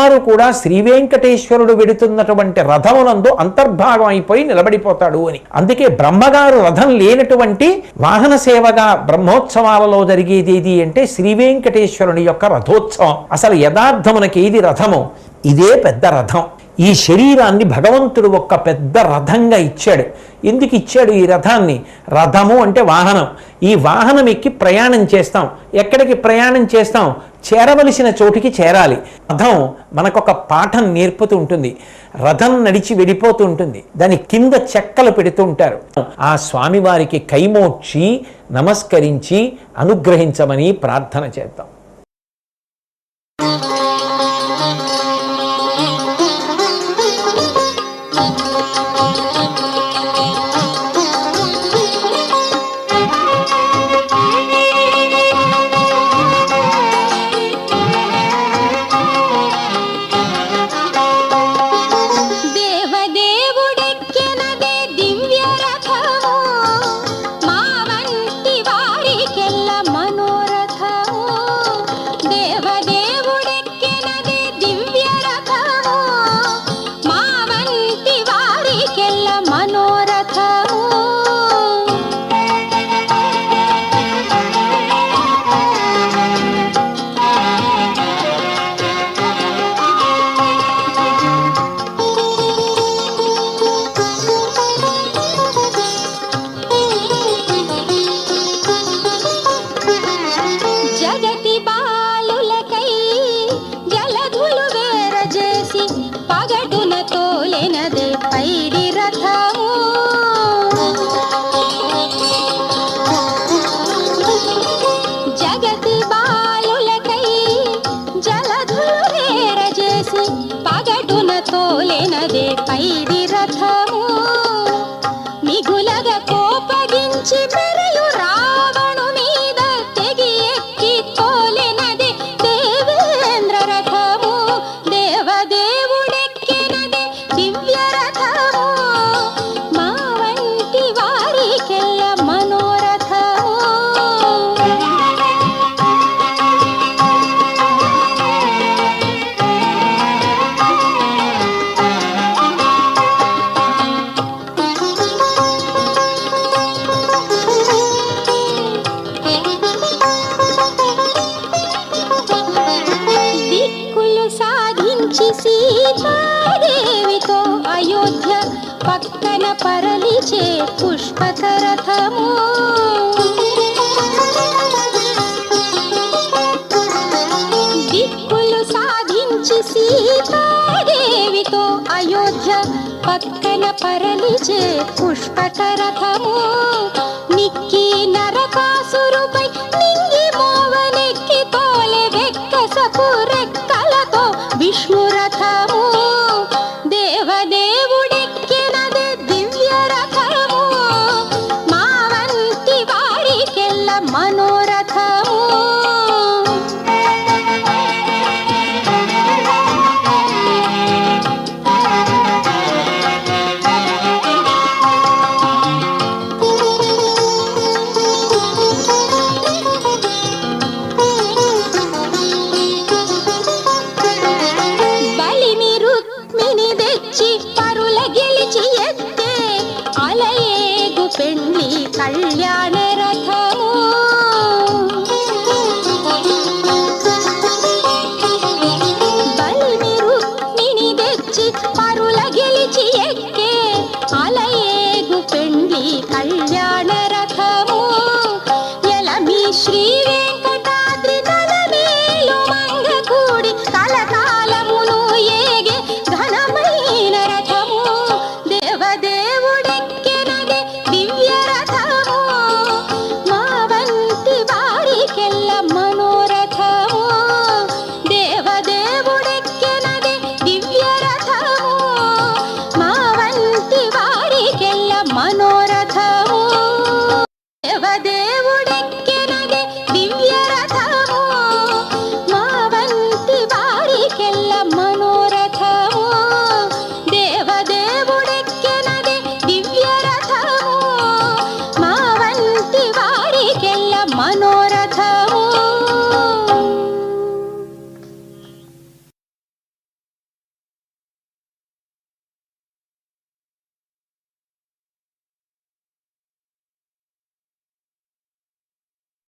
బ్రహ్మగారు కూడా శ్రీ వెంకటేశ్వరుడు వెడుతున్నటువంటి రథమునందు అంతర్భాగం అయిపోయి నిలబడిపోతాడు అని. అందుకే బ్రహ్మగారు రథం లేనటువంటి వాహన సేవగా బ్రహ్మోత్సవాలలో జరిగేది ఏది అంటే శ్రీ వెంకటేశ్వరుని యొక్క రథోత్సవం. అసలు యథార్థమునకి ఏది రథము? ఇదే పెద్ద రథం. ఈ శరీరాన్ని భగవంతుడు ఒక్క పెద్ద రథంగా ఇచ్చాడు. ఎందుకు ఇచ్చాడు ఈ రథాన్ని? రథము అంటే వాహనం. ఈ వాహనం ఎక్కి ప్రయాణం చేస్తాం. ఎక్కడికి ప్రయాణం చేస్తాం? చేరవలసిన చోటికి చేరాలి. రథం మనకొక పాఠం నేర్పుతూ ఉంటుంది. రథం నడిచి వెళ్ళిపోతూ ఉంటుంది. దాని కింద చెక్కలు పెడుతూ ఉంటారు. ఆ స్వామివారికి కైమోడ్చి నమస్కరించి అనుగ్రహించమని ప్రార్థన చేద్దాం. పరిచే పుష్పకరథము దిక్కులు సాధించి సీతాదేవితో అయోధ్య పక్కన పరలిచే పుష్పకరథము నిక్కి నరకాసురుపై నింగి మోవనెక్కి తోలె వెక్కసపు రెక్కలతో విష్ణురథము దేవదేవుడెక్కినదే దివ్య రథము మా వంటి వారికెల్ల మనోరథము పెళ్లి కళ్యాణ రథము బలిని రుక్మిణి తెచ్చి పరుల గెలిచి ఎక్కే అలయేగు పెళ్లి కళ్యాణ రథము ఎలమి శ్రీ వెంకటాద్రి తల మేలు మంగ కూడి కలకా